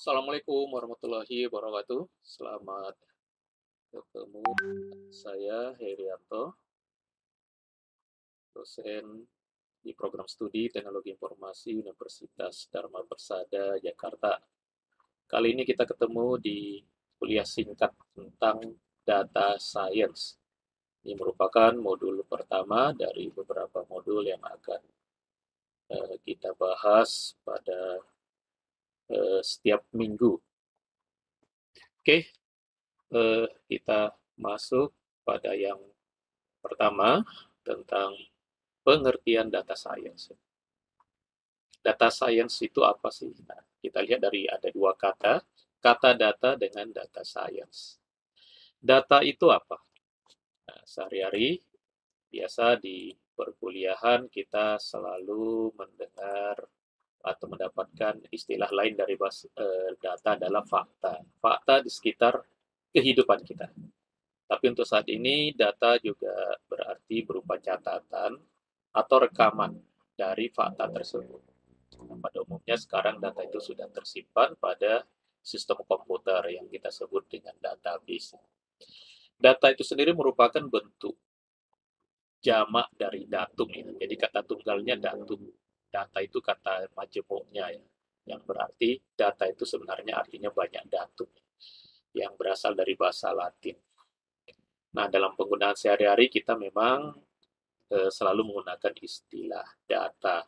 Assalamualaikum warahmatullahi wabarakatuh. Selamat ketemu. Saya Herianto, dosen di program studi Teknologi Informasi Universitas Dharma Persada, Jakarta. Kali ini kita ketemu di kuliah singkat tentang Data Science. Ini merupakan modul pertama dari beberapa modul yang akan kita bahas pada setiap minggu. Oke, kita masuk pada yang pertama tentang pengertian data science. Data science itu apa sih? Nah, kita lihat dari ada dua kata data dengan data science. Data itu apa? Nah, sehari-hari biasa di perkuliahan kita selalu mendengar atau mendapatkan istilah lain dari data adalah fakta. Fakta di sekitar kehidupan kita. Tapi untuk saat ini data juga berarti berupa catatan atau rekaman dari fakta tersebut. Pada umumnya sekarang data itu sudah tersimpan pada sistem komputer yang kita sebut dengan database. Data itu sendiri merupakan bentuk jamak dari datum ya. Jadi kata tunggalnya datum. Data itu kata majemuknya ya. Yang berarti data itu sebenarnya artinya banyak datum yang berasal dari bahasa Latin. Nah, dalam penggunaan sehari-hari kita memang selalu menggunakan istilah data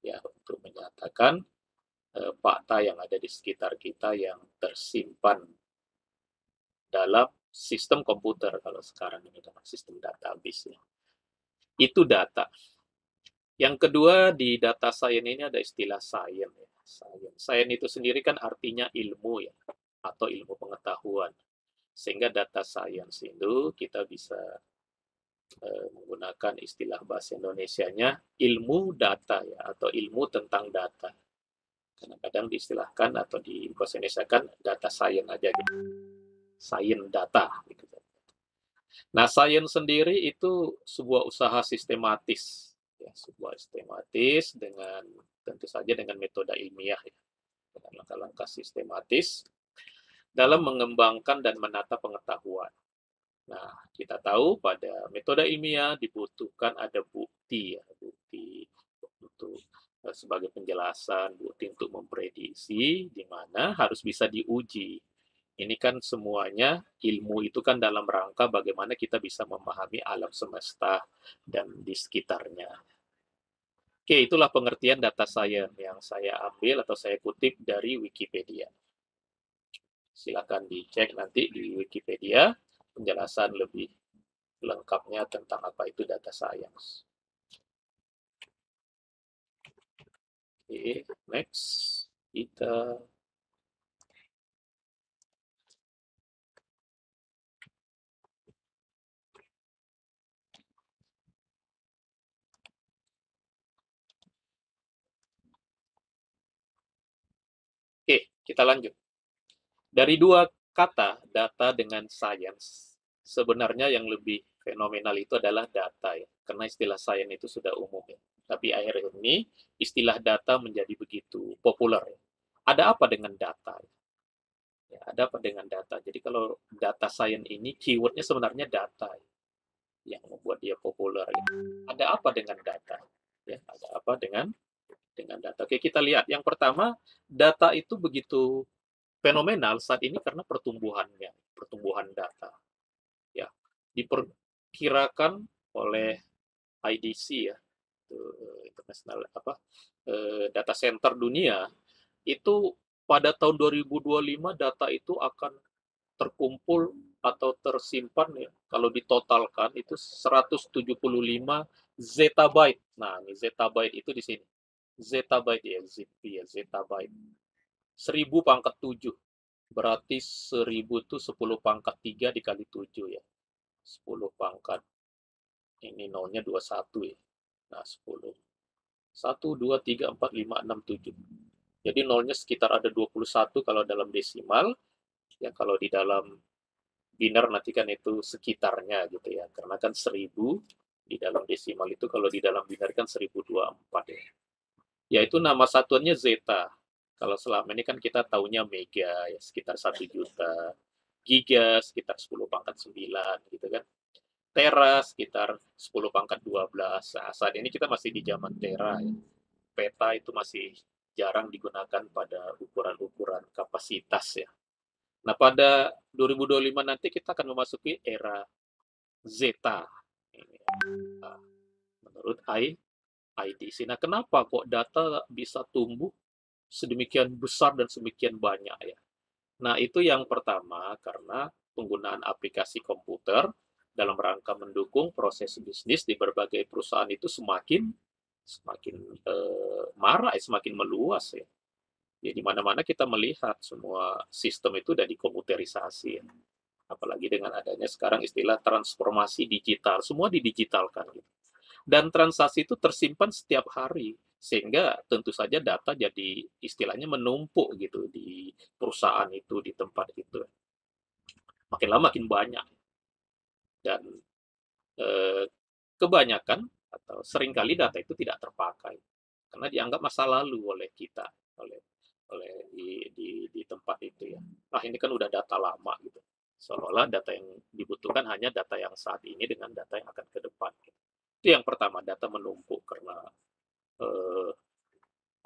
ya untuk menyatakan fakta yang ada di sekitar kita yang tersimpan dalam sistem komputer kalau sekarang ini dalam sistem database ya. Itu data. Yang kedua di data science ini ada istilah science ya. Science itu sendiri kan artinya ilmu ya atau ilmu pengetahuan. Sehingga data science itu kita bisa menggunakan istilah bahasa Indonesianya ilmu data ya atau ilmu tentang data. Kadang-kadang diistilahkan atau di bahasa Indonesia kan data science aja gitu. Science data gitu. Nah, science sendiri itu sebuah usaha sistematis ya, sebuah sistematis dengan tentu saja dengan metode ilmiah ya, dengan langkah-langkah sistematis dalam mengembangkan dan menata pengetahuan. Nah, kita tahu pada metode ilmiah dibutuhkan ada bukti ya, bukti untuk sebagai penjelasan, bukti untuk memprediksi, di mana harus bisa diuji. Ini kan semuanya ilmu itu kan dalam rangka bagaimana kita bisa memahami alam semesta dan di sekitarnya. Oke, itulah pengertian data science yang saya ambil atau saya kutip dari Wikipedia. Silakan dicek nanti di Wikipedia penjelasan lebih lengkapnya tentang apa itu data science. Oke, next. Kita kita lanjut. Dari dua kata, data dengan science, sebenarnya yang lebih fenomenal itu adalah data ya, karena istilah science itu sudah umum ya. Tapi akhir ini istilah data menjadi begitu populer ya. Ada apa dengan data? Ya, ada apa dengan data? Jadi kalau data science ini keywordnya sebenarnya data ya, yang membuat dia populer. Ya. Ada apa dengan data? Ya, ada apa dengan data? Oke, kita lihat. Yang pertama, data itu begitu fenomenal saat ini karena pertumbuhannya, pertumbuhan data. Ya, diperkirakan oleh IDC ya, internasional data center dunia itu pada tahun 2025 data itu akan terkumpul atau tersimpan ya kalau ditotalkan itu 175 zettabyte. Nah, ini zettabyte itu di sini. Zettabyte ya, zip ya, zettabyte. 1000 pangkat 7. Berarti 1000 itu 10 pangkat 3 dikali 7 ya. 10 pangkat ini nolnya 21 ya. Nah, 10. 1, 2, 3, 4, 5, 6, 7. Jadi nolnya sekitar ada 21 kalau dalam desimal. Ya kalau di dalam biner nanti kan itu sekitarnya gitu ya. Karena kan 1000 di dalam desimal itu kalau di dalam biner kan 1024 ya. Yaitu nama satuannya zeta. Kalau selama ini kan kita taunya mega ya sekitar 1 juta, giga sekitar 10 pangkat 9 gitu kan. Tera sekitar 10 pangkat 12. Nah, saat ini kita masih di zaman tera ya. Peta itu masih jarang digunakan pada ukuran-ukuran kapasitas ya. Nah, pada 2025 nanti kita akan memasuki era Zeta. Ini, menurut IDC. Nah, kenapa kok data bisa tumbuh sedemikian besar dan sedemikian banyak ya? Nah, itu yang pertama karena penggunaan aplikasi komputer dalam rangka mendukung proses bisnis di berbagai perusahaan itu semakin semakin marak, semakin meluas ya. Ya di mana-mana kita melihat semua sistem itu udah dikomputerisasi ya. Apalagi dengan adanya sekarang istilah transformasi digital, semua didigitalkan gitu. Dan transaksi itu tersimpan setiap hari, sehingga tentu saja data jadi istilahnya menumpuk gitu di perusahaan itu, di tempat itu. Makin lama makin banyak. Dan eh, kebanyakan atau seringkali data itu tidak terpakai karena dianggap masa lalu oleh kita, oleh oleh di tempat itu ya. Ah ini kan udah data lama gitu. Seolah-olah data yang dibutuhkan hanya data yang saat ini dengan data yang akan ke depan. Gitu. Itu yang pertama, data menumpuk karena eh,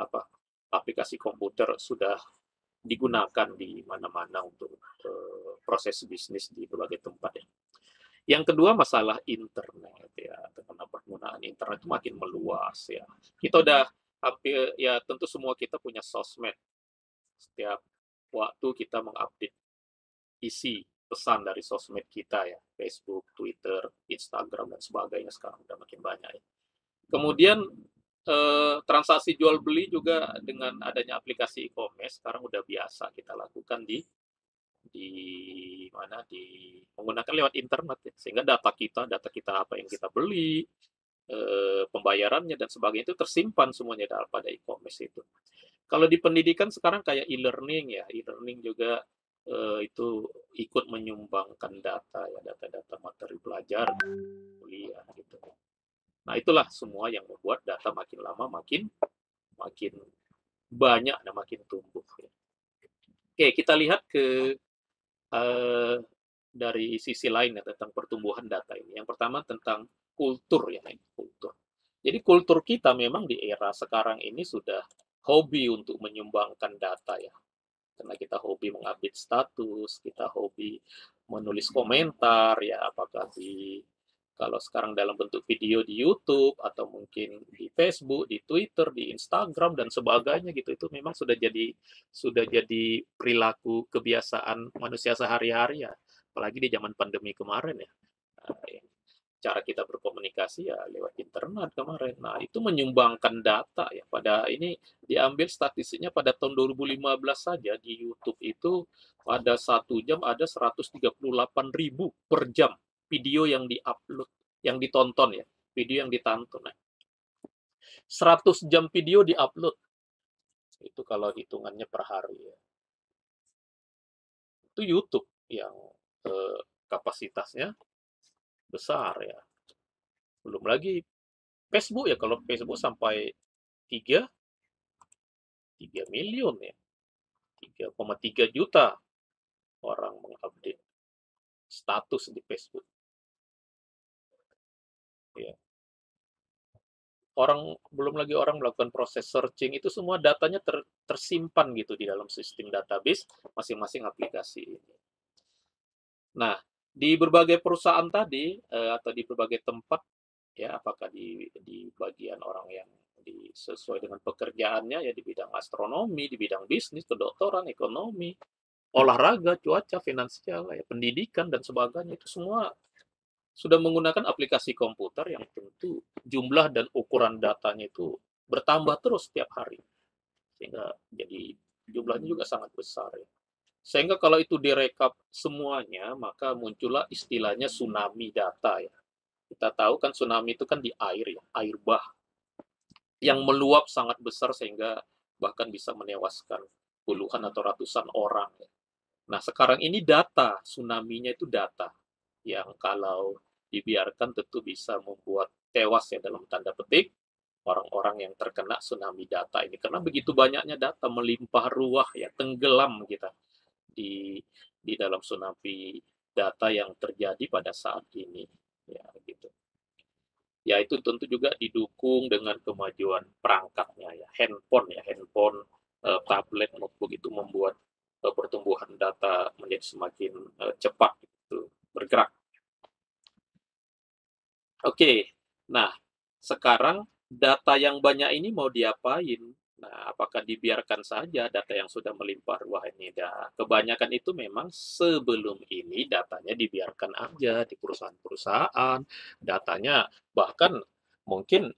apa aplikasi komputer sudah digunakan di mana-mana untuk proses bisnis di berbagai tempat ya. Yang kedua masalah internet ya, karena penggunaan internet itu makin meluas ya. Kita udah hampir ya tentu semua kita punya sosmed. Setiap waktu kita mengupdate isi pesan dari sosmed kita ya, Facebook, Twitter, Instagram dan sebagainya sekarang udah makin banyak ya. Kemudian transaksi jual beli juga dengan adanya aplikasi e-commerce sekarang udah biasa kita lakukan di menggunakan lewat internet ya. Sehingga data kita apa yang kita beli, pembayarannya dan sebagainya itu tersimpan semuanya pada e-commerce itu. Kalau di pendidikan sekarang kayak e-learning ya, e-learning juga itu ikut menyumbangkan data ya, data-data materi pelajaran, kuliah gitu. Nah, itulah semua yang membuat data makin lama makin makin banyak dan makin tumbuh ya. Oke, kita lihat ke dari sisi lain ya tentang pertumbuhan data ini. Yang pertama tentang kultur ya, kultur. Jadi kultur kita memang di era sekarang ini sudah hobi untuk menyumbangkan data ya. Karena kita hobi mengupdate status, kita hobi menulis komentar ya, apakah di kalau sekarang dalam bentuk video di YouTube atau mungkin di Facebook, di Twitter, di Instagram dan sebagainya gitu itu memang sudah jadi perilaku kebiasaan manusia sehari-hari ya. Apalagi di zaman pandemi kemarin ya. Nah, cara kita berkomunikasi ya lewat internet kemarin. Nah, itu menyumbangkan data ya. Pada ini diambil statistiknya pada tahun 2015 saja di YouTube itu pada 1 jam ada 138.000 per jam video yang diupload, yang ditonton ya, video yang ditonton. Nah, 100 jam video diupload. Itu kalau hitungannya per hari ya. Itu YouTube yang kapasitasnya besar ya. Belum lagi Facebook ya, kalau Facebook sampai 3 miliar ya. 3,3 juta orang mengupdate status di Facebook. Ya. Belum lagi orang melakukan proses searching, itu semua datanya tersimpan gitu di dalam sistem database masing-masing aplikasi ini. Nah, di berbagai perusahaan tadi atau di berbagai tempat ya, apakah di bagian orang yang sesuai dengan pekerjaannya ya di bidang astronomi, di bidang bisnis, kedokteran, ekonomi, olahraga, cuaca, finansial, ya, pendidikan dan sebagainya itu semua sudah menggunakan aplikasi komputer yang tentu jumlah dan ukuran datanya itu bertambah terus setiap hari. Sehingga jadi jumlahnya juga sangat besar ya. Sehingga kalau itu direkap semuanya, maka muncullah istilahnya tsunami data ya. Kita tahu kan tsunami itu kan di air ya, air bah yang meluap sangat besar sehingga bahkan bisa menewaskan puluhan atau ratusan orang ya. Nah, sekarang ini data, tsunami-nya itu data yang kalau dibiarkan tentu bisa membuat tewas ya dalam tanda petik orang-orang yang terkena tsunami data ini. Karena begitu banyaknya data melimpah ruah ya, tenggelam kita di dalam tsunami data yang terjadi pada saat ini ya gitu. Ya itu tentu juga didukung dengan kemajuan perangkatnya ya, handphone, tablet, notebook itu membuat pertumbuhan data menjadi semakin cepat gitu, bergerak. Oke, nah sekarang data yang banyak ini mau diapain? Nah, apakah dibiarkan saja data yang sudah melimpah ruah ini? Nah, kebanyakan itu memang sebelum ini datanya dibiarkan aja di perusahaan-perusahaan, datanya bahkan mungkin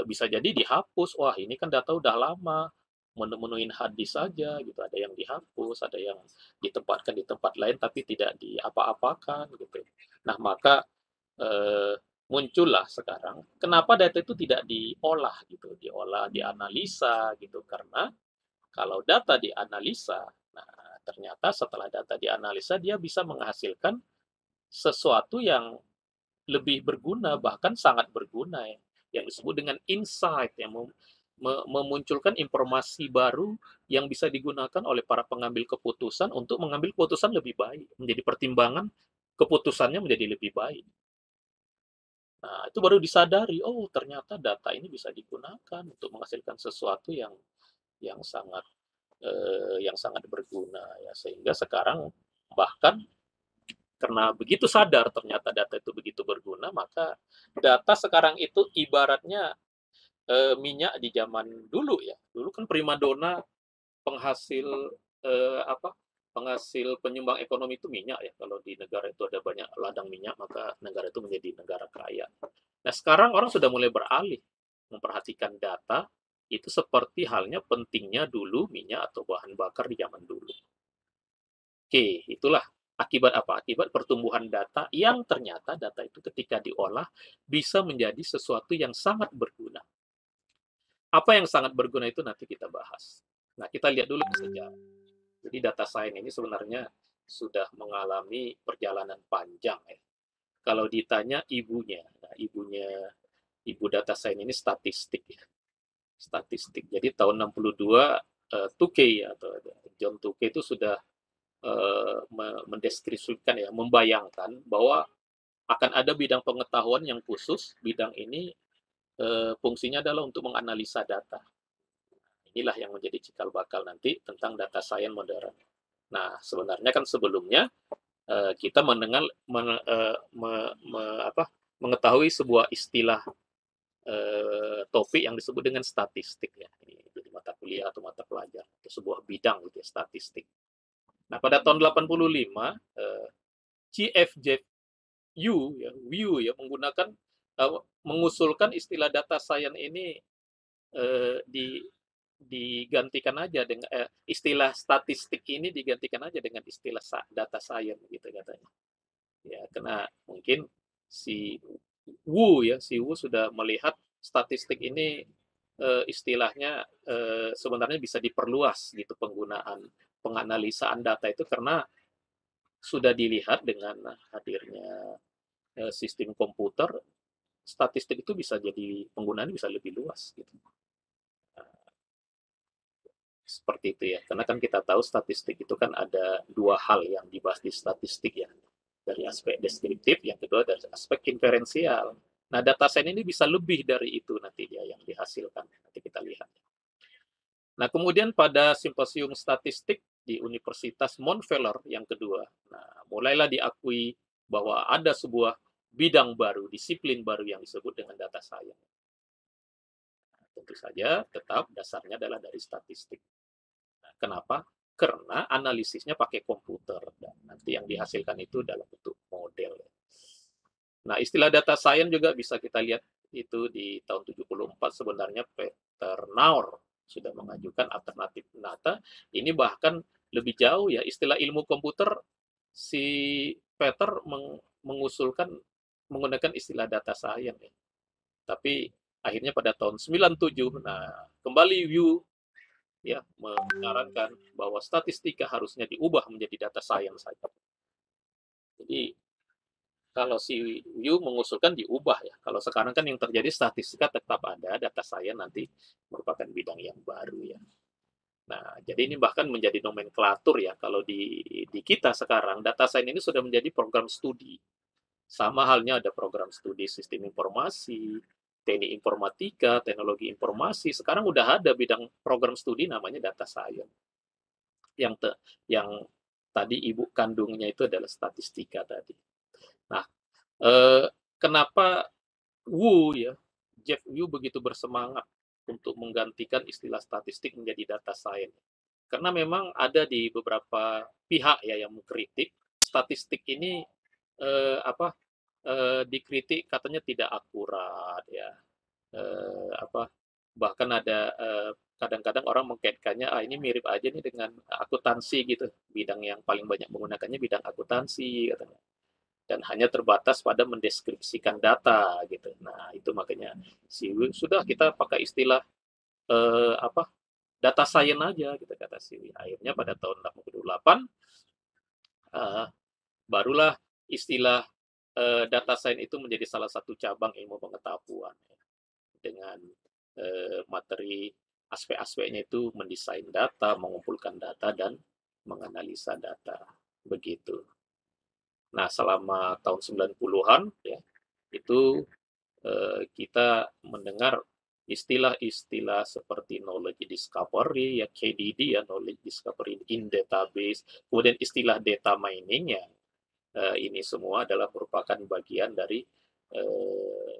bisa jadi dihapus. Wah, ini kan data udah lama, menu-menuin hadis saja gitu. Ada yang dihapus, ada yang ditempatkan di tempat lain tapi tidak diapa-apakan gitu. Nah, maka eh, muncullah sekarang kenapa data itu tidak diolah gitu, diolah, dianalisa gitu. Karena kalau data dianalisa, nah ternyata setelah data dianalisa dia bisa menghasilkan sesuatu yang lebih berguna, bahkan sangat berguna ya, yang disebut dengan insight, yang memunculkan informasi baru yang bisa digunakan oleh para pengambil keputusan untuk mengambil keputusan lebih baik, menjadi pertimbangan keputusannya menjadi lebih baik. Nah, itu baru disadari, oh ternyata data ini bisa digunakan untuk menghasilkan sesuatu yang sangat berguna ya, sehingga sekarang bahkan karena begitu sadar ternyata data itu begitu berguna, maka data sekarang itu ibaratnya minyak di zaman dulu ya. Dulu kan primadona penghasil apa? Penghasil penyumbang ekonomi itu minyak ya. Kalau di negara itu ada banyak ladang minyak, maka negara itu menjadi negara kaya. Nah, sekarang orang sudah mulai beralih memperhatikan data itu seperti halnya pentingnya dulu minyak atau bahan bakar di zaman dulu. Oke, itulah akibat apa? Akibat pertumbuhan data yang ternyata data itu ketika diolah bisa menjadi sesuatu yang sangat berguna. Apa yang sangat berguna itu nanti kita bahas. Nah, kita lihat dulu ke sejarah. Jadi data science ini sebenarnya sudah mengalami perjalanan panjang ya. Kalau ditanya ibunya, nah ibu data science ini statistik ya. Statistik. Jadi tahun 62 Tukey atau John Tukey itu sudah mendeskripsikan ya, membayangkan bahwa akan ada bidang pengetahuan yang khusus. Bidang ini fungsinya adalah untuk menganalisa data. Inilah yang menjadi cikal bakal nanti tentang data science modern. Nah, sebenarnya kan sebelumnya kita mendengar mengetahui sebuah istilah topik yang disebut dengan statistik ya. Ini jadi mata kuliah atau mata pelajar atau sebuah bidang gitu ya, statistik. Nah, pada tahun 85 CFJ Wu ya menggunakan mengusulkan istilah data science ini di digantikan aja dengan istilah statistik ini digantikan aja dengan istilah data science gitu katanya. Ya, karena mungkin si si Wu sudah melihat statistik ini istilahnya sebenarnya bisa diperluas gitu penggunaan penganalisaan data itu karena sudah dilihat dengan hadirnya sistem komputer, statistik itu bisa jadi penggunaannya bisa lebih luas gitu. Seperti itu ya. Karena kan kita tahu statistik itu kan ada dua hal yang dibahas di statistik ya. Dari aspek deskriptif, yang kedua dari aspek inferensial. Nah, data science ini bisa lebih dari itu nanti dia yang dihasilkan. Nanti kita lihat. Nah, kemudian pada simposium statistik di Universitas Montpellier yang kedua, nah, mulailah diakui bahwa ada sebuah bidang baru, disiplin baru yang disebut dengan data science. Nah, tentu saja tetap dasarnya adalah dari statistik. Nah, kenapa? Karena analisisnya pakai komputer dan nanti yang dihasilkan itu dalam bentuk model. Nah, istilah data science juga bisa kita lihat itu di tahun 74 sebenarnya Peter Naur sudah mengajukan alternatif data. Ini bahkan lebih jauh ya, istilah ilmu komputer si Peter mengusulkan menggunakan istilah data science ya. Tapi akhirnya pada tahun 97, nah kembali Yu ya menyarankan bahwa statistika harusnya diubah menjadi data science saja. Jadi Kalau si Yu mengusulkan diubah ya. Kalau sekarang kan yang terjadi statistika tetap ada, data science nanti merupakan bidang yang baru ya. Nah, jadi ini bahkan menjadi nomenklatur ya. Kalau di kita sekarang, data science ini sudah menjadi program studi. Sama halnya ada program studi sistem informasi, teknik informatika, teknologi informasi. Sekarang udah ada bidang program studi namanya data science. Yang yang tadi ibu kandungnya itu adalah statistika tadi. Nah, kenapa Wu ya, Jeff Wu begitu bersemangat untuk menggantikan istilah statistik menjadi data science? Karena memang ada di beberapa pihak ya yang mengkritik statistik ini apa dikritik katanya tidak akurat ya, apa bahkan ada kadang-kadang orang mengkaitkannya ini mirip aja nih dengan akuntansi gitu, bidang yang paling banyak menggunakannya bidang akuntansi katanya, dan hanya terbatas pada mendeskripsikan data gitu. Nah itu makanya sudah kita pakai istilah apa data science aja kita kata Siwi. Akhirnya pada tahun 88 barulah istilah data science itu menjadi salah satu cabang ilmu pengetahuan ya, dengan materi aspek-aspeknya itu mendesain data, mengumpulkan data dan menganalisa data begitu. Nah, selama tahun 90-an ya itu kita mendengar istilah-istilah seperti knowledge discovery, ya KDD, ya knowledge discovery in database, kemudian istilah data mining, ya ini semua adalah merupakan bagian dari eh,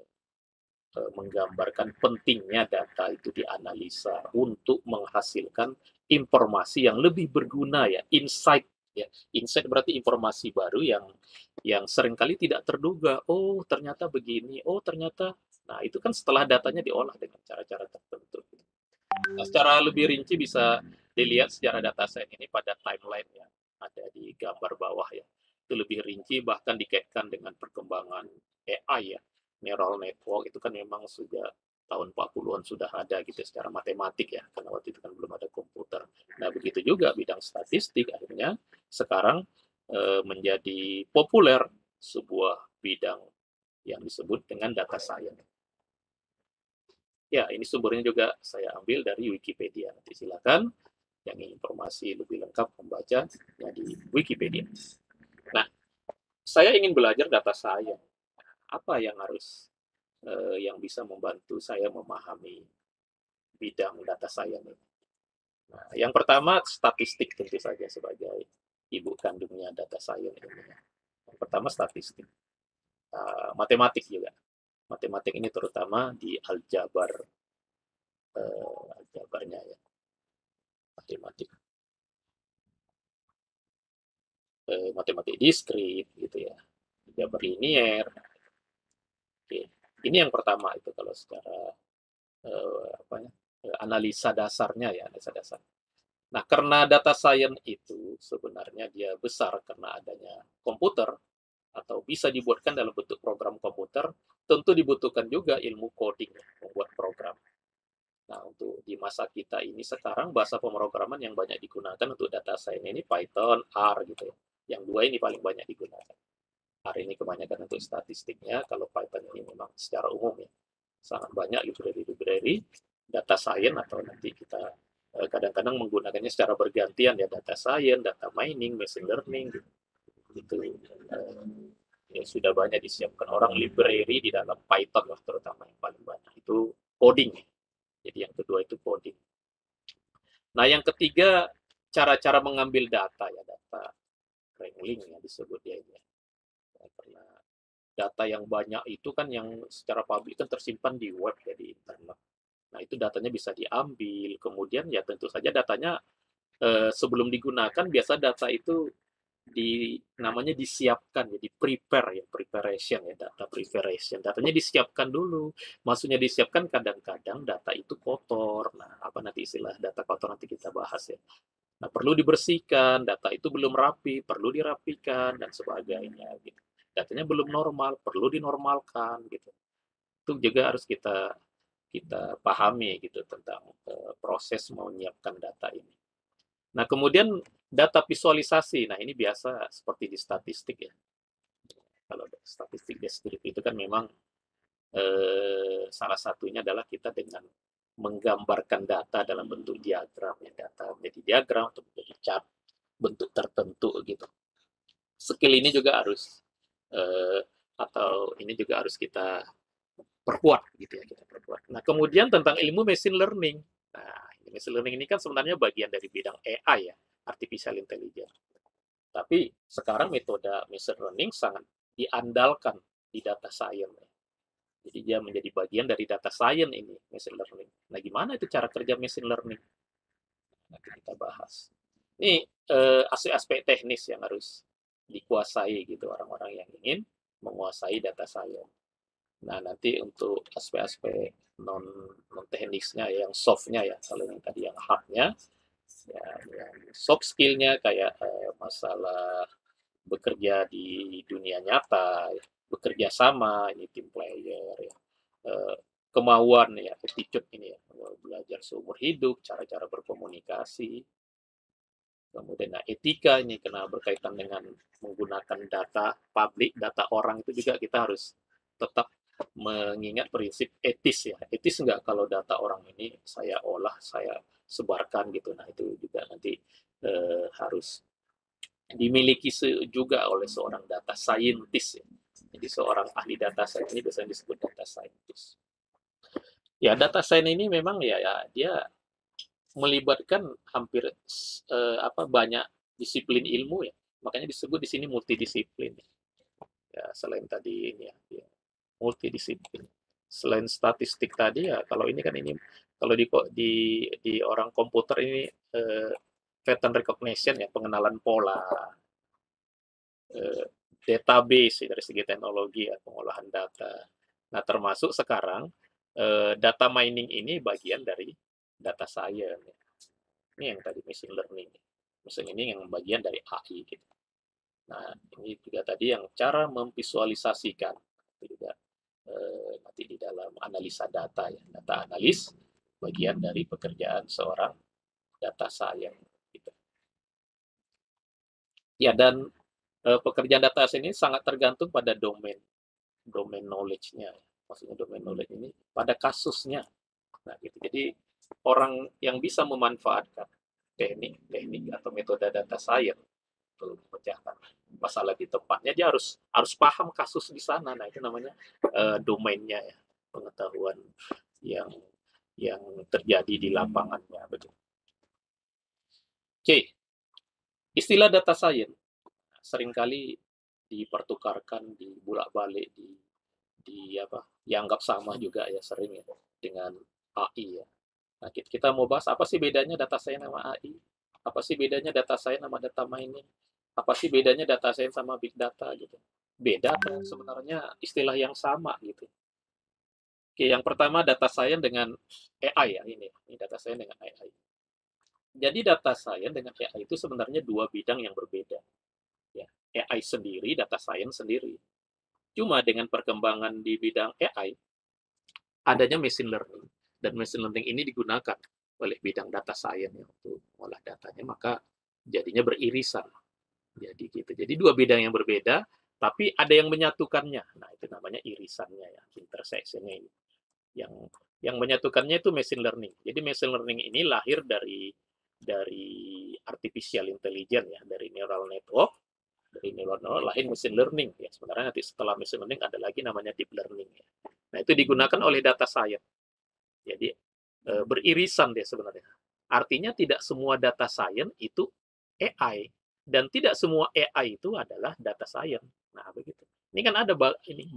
menggambarkan pentingnya data itu dianalisa untuk menghasilkan informasi yang lebih berguna ya, insight ya. Insight berarti informasi baru yang seringkali tidak terduga. Oh, ternyata begini. Oh, ternyata. Nah, itu kan setelah datanya diolah dengan cara-cara tertentu. Nah, secara lebih rinci bisa dilihat secara data set ini pada timeline ya, ada di gambar bawah ya. Itu lebih rinci bahkan dikaitkan dengan perkembangan AI ya. Neural network itu kan memang sudah tahun 40-an sudah ada gitu secara matematik ya, karena waktu itu kan belum ada komputer. Nah, begitu juga bidang statistik akhirnya sekarang menjadi populer sebuah bidang yang disebut dengan data science. Ya, ini sumbernya juga saya ambil dari Wikipedia. Nanti silakan yang ingin informasi lebih lengkap membaca di Wikipedia. Nah, saya ingin belajar data science. Apa yang harus yang bisa membantu saya memahami bidang data science ini? Nah, yang pertama statistik tentu saja sebagai ibu kandungnya data science ini. Yang pertama statistik, matematik juga. Matematik ini terutama di aljabar, aljabarnya ya, matematik matematik diskrit gitu ya, aljabar linier. Oke. Ini yang pertama itu kalau secara apa ya, analisa dasarnya ya, analisa dasar. Nah, karena data science itu sebenarnya dia besar karena adanya komputer atau bisa dibuatkan dalam bentuk program komputer, tentu dibutuhkan juga ilmu coding membuat program. Nah, untuk di masa kita ini sekarang bahasa pemrograman yang banyak digunakan untuk data science ini Python, R gitu ya. Yang dua ini paling banyak digunakan. R ini kebanyakan untuk statistiknya, kalau Python ini memang secara umum ya. Sangat banyak library-library data science atau nanti kita kadang-kadang menggunakannya secara bergantian ya, data science, data mining, machine learning gitu. Itu ya sudah banyak disiapkan orang library di dalam Python lah terutama yang paling banyak itu coding. Jadi yang kedua itu coding. Nah, yang ketiga cara-cara mengambil data ya, data wrangling ya disebut ya ini. Ya, karena data yang banyak itu kan yang secara publik kan tersimpan di web ya, di internet. Nah, itu datanya bisa diambil. Kemudian ya tentu saja datanya sebelum digunakan biasa data itu namanya disiapkan, jadi prepare ya, preparation ya, data preparation. Datanya disiapkan dulu. Maksudnya disiapkan kadang-kadang data itu kotor. Nah, apa nanti istilah data kotor nanti kita bahas ya. Nah, perlu dibersihkan, data itu belum rapi, perlu dirapikan dan sebagainya gitu. Datanya belum normal, perlu dinormalkan gitu. Itu juga harus kita kita pahami gitu tentang proses menyiapkan data ini. Nah, kemudian data visualisasi. Nah, ini biasa seperti di statistik ya. Kalau statistik deskriptif itu kan memang salah satunya adalah kita dengan menggambarkan data dalam bentuk diagram, ya, data menjadi diagram atau menjadi chart bentuk tertentu gitu. Skill ini juga harus atau ini juga harus kita perkuat gitu ya, kita perkuat. Nah, kemudian tentang ilmu machine learning. Nah, machine learning ini kan sebenarnya bagian dari bidang AI ya, artificial intelligence. Tapi sekarang metode machine learning sangat diandalkan di data science. Jadi dia menjadi bagian dari data science ini, machine learning. Nah, gimana itu cara kerja machine learning? Nanti kita bahas. Ini aspek-aspek teknis yang harus dikuasai gitu orang-orang yang ingin menguasai data science. Nah, nanti untuk aspek-aspek non teknisnya yang softnya ya, kalau yang tadi yang hardnya, ya, yang soft skillnya kayak masalah bekerja di dunia nyata, ya, bekerja sama, ini tim player, ya, kemauan ya, attitude ini ya, belajar seumur hidup, cara-cara berkomunikasi, kemudian nah, etika ini kena berkaitan dengan menggunakan data publik, data orang itu juga kita harus tetap mengingat prinsip etis ya. Etis enggak kalau data orang ini saya olah, saya sebarkan gitu. Nah, itu juga nanti harus dimiliki juga oleh seorang data scientist ya. Jadi seorang ahli data science ini biasanya disebut data scientist. Ya, data science ini memang ya dia melibatkan hampir banyak disiplin ilmu ya. Makanya disebut di sini multidisiplin. Ya, selain tadi ini ya multidisiplin. Selain statistik tadi ya, kalau ini kan ini kalau di orang komputer ini pattern recognition ya, pengenalan pola, database dari segi teknologi ya, pengolahan data. Nah, termasuk sekarang data mining ini bagian dari data science. Ya. Ini yang tadi machine learning. Machine learning yang bagian dari AI gitu. Nah, ini juga tadi yang cara memvisualisasikan itu juga nanti di dalam analisa data ya, data analis bagian dari pekerjaan seorang data science gitu. Ya, dan pekerjaan data science ini sangat tergantung pada domain knowledge-nya. Maksudnya domain knowledge ini pada kasusnya. Nah, gitu. Jadi orang yang bisa memanfaatkan teknik-teknik atau metode data science untuk memecahkan masalah di tempatnya, dia harus paham kasus di sana. Nah, itu namanya domainnya ya, pengetahuan yang yang terjadi di lapangannya betul. Oke, istilah data science seringkali dipertukarkan, dibulak-balik, di apa, dianggap sama juga ya sering ya dengan AI ya. Nah, kita mau bahas apa sih bedanya data science sama AI? Apa sih bedanya data science sama data mining? Apa sih bedanya data science sama big data gitu? Beda atau sebenarnya istilah yang sama gitu? Oke, yang pertama data science dengan AI ya ini data science dengan AI. Jadi data science dengan AI itu sebenarnya dua bidang yang berbeda. Ya, AI sendiri, data science sendiri. Cuma dengan perkembangan di bidang AI, adanya machine learning. Dan machine learning ini digunakan oleh bidang data science ya, untuk mengolah datanya, maka jadinya beririsan. Jadi gitu. Jadi dua bidang yang berbeda, tapi ada yang menyatukannya. Nah, itu namanya irisannya ya, intersectionnya ini. Yang menyatukannya itu machine learning. Jadi machine learning ini lahir dari artificial intelligence ya, dari neural network, dari neural network lahir machine learning ya. Sebenarnya nanti setelah machine learning ada lagi namanya deep learning ya. Nah, itu digunakan oleh data science. Jadi beririsan dia sebenarnya. Artinya tidak semua data science itu AI dan tidak semua AI itu adalah data science. Nah, begitu. Ini kan ada ini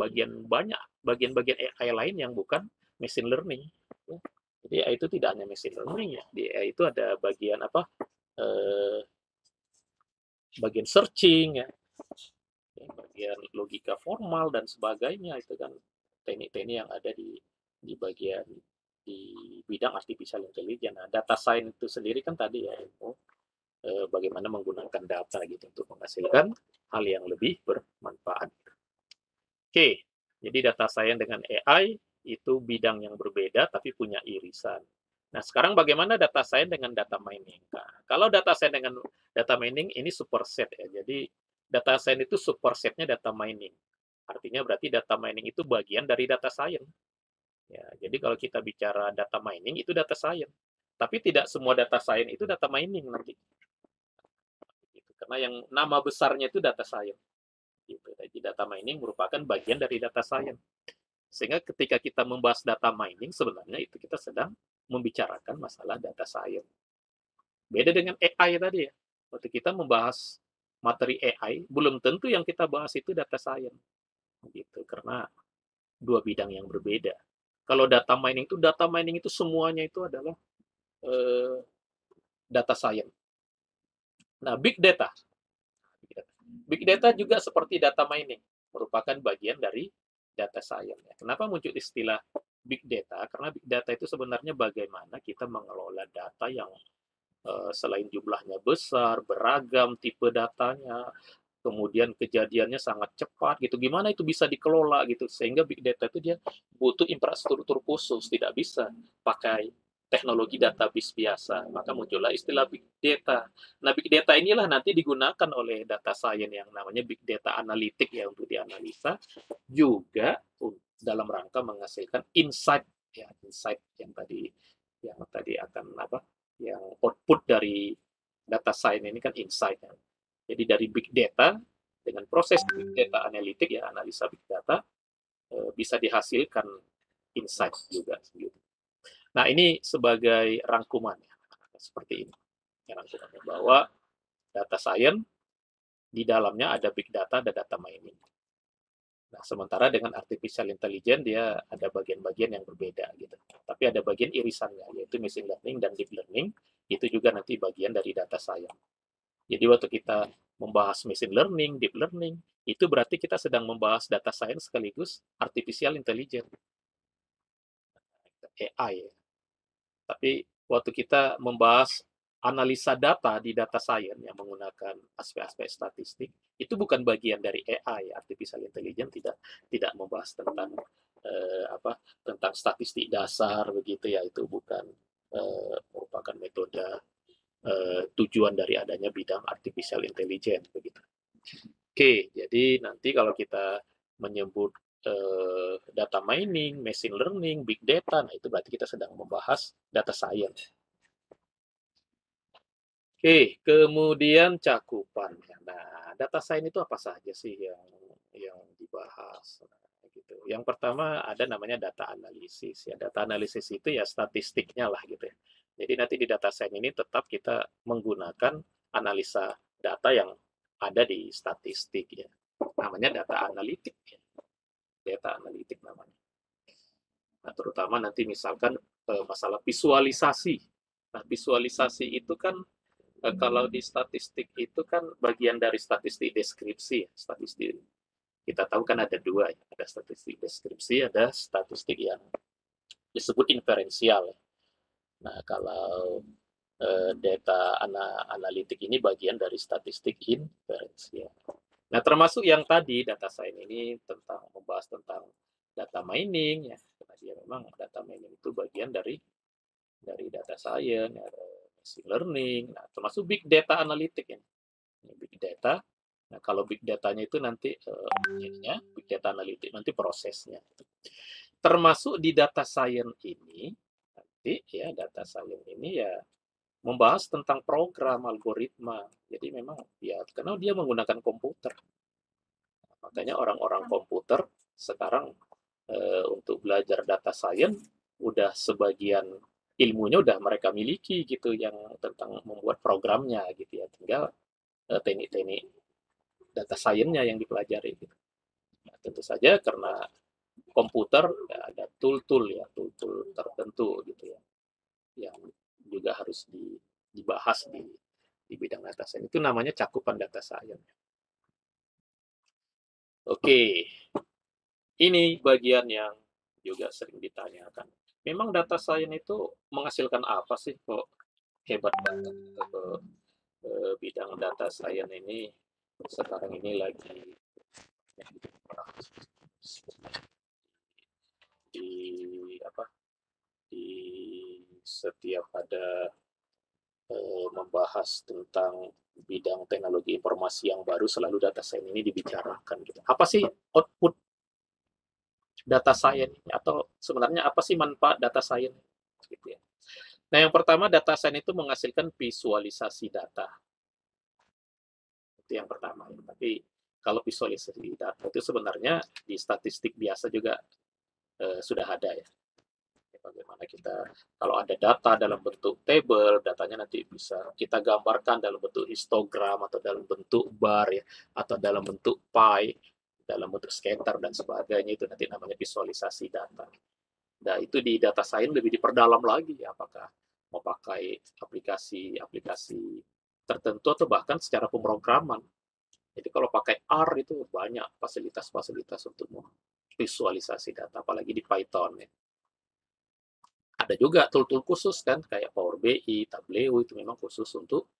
bagian-bagian AI lain yang bukan machine learning. Ya. Jadi AI itu tidak hanya machine learning ya. Di AI itu ada bagian apa? Bagian searching ya, bagian logika formal dan sebagainya itu kan teknik-teknik yang ada di bagian di bidang artificial intelligence. Nah, data science itu sendiri kan tadi ya ilmu bagaimana menggunakan data gitu untuk menghasilkan hal yang lebih bermanfaat. Oke, jadi data science dengan AI itu bidang yang berbeda tapi punya irisan. Nah, sekarang bagaimana data science dengan data mining? Nah, kalau data science dengan data mining ini superset ya. Jadi data science itu supersetnya data mining. Artinya berarti data mining itu bagian dari data science. Ya, jadi kalau kita bicara data mining itu data science. Tapi tidak semua data science itu data mining nanti. Gitu. Karena yang nama besarnya itu data science. Gitu. Jadi data mining merupakan bagian dari data science. Sehingga ketika kita membahas data mining, sebenarnya itu kita sedang membicarakan masalah data science. Beda dengan AI tadi ya. Waktu kita membahas materi AI, belum tentu yang kita bahas itu data science. Gitu. Karena dua bidang yang berbeda. Kalau data mining itu semuanya itu adalah eh, data science. Nah, big data juga seperti data mining, merupakan bagian dari data science. Kenapa muncul istilah big data? Karena big data itu sebenarnya bagaimana kita mengelola data yang selain jumlahnya besar, beragam tipe datanya, kemudian kejadiannya sangat cepat gitu. Gimana itu bisa dikelola gitu sehingga big data itu dia butuh infrastruktur khusus, tidak bisa pakai teknologi database biasa. Maka muncullah istilah big data. Nah, big data inilah nanti digunakan oleh data science yang namanya big data analitik ya untuk dianalisa juga dalam rangka menghasilkan insight ya, insight yang tadi akan apa? Yang output dari data science ini kan insight ya. Jadi dari big data dengan proses big data analitik ya analisa big data bisa dihasilkan insight juga gitu. Nah, ini sebagai rangkuman ya, seperti ini. Ya, rangkumannya bahwa data science di dalamnya ada big data, ada data mining. Nah, sementara dengan artificial intelligence dia ada bagian-bagian yang berbeda gitu. Tapi ada bagian irisannya yaitu machine learning dan deep learning itu juga nanti bagian dari data science. Jadi waktu kita membahas machine learning, deep learning, itu berarti kita sedang membahas data science sekaligus artificial intelligence, AI. Tapi waktu kita membahas analisa data di data science yang menggunakan aspek-aspek statistik, itu bukan bagian dari AI, artificial intelligence tidak membahas tentang tentang statistik dasar begitu ya, itu bukan merupakan metode tujuan dari adanya bidang artificial intelligence begitu. Oke, jadi nanti kalau kita menyebut data mining, machine learning, big data, nah itu berarti kita sedang membahas data science. Oke, kemudian cakupan. Nah, data science itu apa saja sih yang dibahas? Nah, gitu. Yang pertama ada namanya data analisis. Ya, data analisis itu ya statistiknya lah gitu ya. Jadi nanti di data science ini tetap kita menggunakan analisa data yang ada di statistik ya. Namanya data analitik ya. Data analitik namanya. Nah, terutama nanti misalkan masalah visualisasi. Nah, visualisasi itu kan kalau di statistik itu kan bagian dari statistik deskripsi ya. Statistik kita tahu kan ada dua ya. Ada statistik deskripsi, ada statistik yang disebut inferensial. Nah, kalau data analitik ini bagian dari statistik inferensial. Nah, termasuk yang tadi data science ini tentang membahas tentang data mining ya. Karena dia memang data mining itu bagian dari data science, ya, machine learning, nah, termasuk big data analitik ya. Ini big data. Nah, kalau big datanya itu nanti big data analitik nanti prosesnya. Termasuk di data science ini nanti ya data science ini ya membahas tentang program algoritma. Jadi memang ya karena dia menggunakan komputer. Makanya orang-orang komputer sekarang untuk belajar data science udah sebagian ilmunya udah mereka miliki gitu yang tentang membuat programnya gitu ya. Tinggal teknik-teknik data science-nya yang dipelajari gitu. Nah, tentu saja karena komputer ya ada tool-tool ya, tool-tool tertentu gitu ya yang juga harus dibahas di bidang data science. Itu namanya cakupan data science. Oke, ini bagian yang juga sering ditanyakan. Memang data science itu menghasilkan apa sih kok hebat banget ke bidang data science ini sekarang ini lagi di apa di setiap ada membahas tentang bidang teknologi informasi yang baru selalu data science ini dibicarakan gitu. Apa sih output data science atau sebenarnya apa sih manfaat data science gitu ya. Nah, yang pertama data science itu menghasilkan visualisasi data. Itu yang pertama. Tapi kalau visualisasi data itu sebenarnya di statistik biasa juga sudah ada ya. Bagaimana kita kalau ada data dalam bentuk table, datanya nanti bisa kita gambarkan dalam bentuk histogram atau dalam bentuk bar ya, atau dalam bentuk pie, dalam bentuk scatter dan sebagainya, itu nanti namanya visualisasi data. Nah, itu di data science lebih diperdalam lagi ya, apakah mau pakai aplikasi-aplikasi tertentu atau bahkan secara pemrograman. Jadi kalau pakai R itu banyak fasilitas-fasilitas untuk visualisasi data, apalagi di Python ya. Ada juga tool-tool khusus kan, kayak Power BI, Tableau, itu memang khusus untuk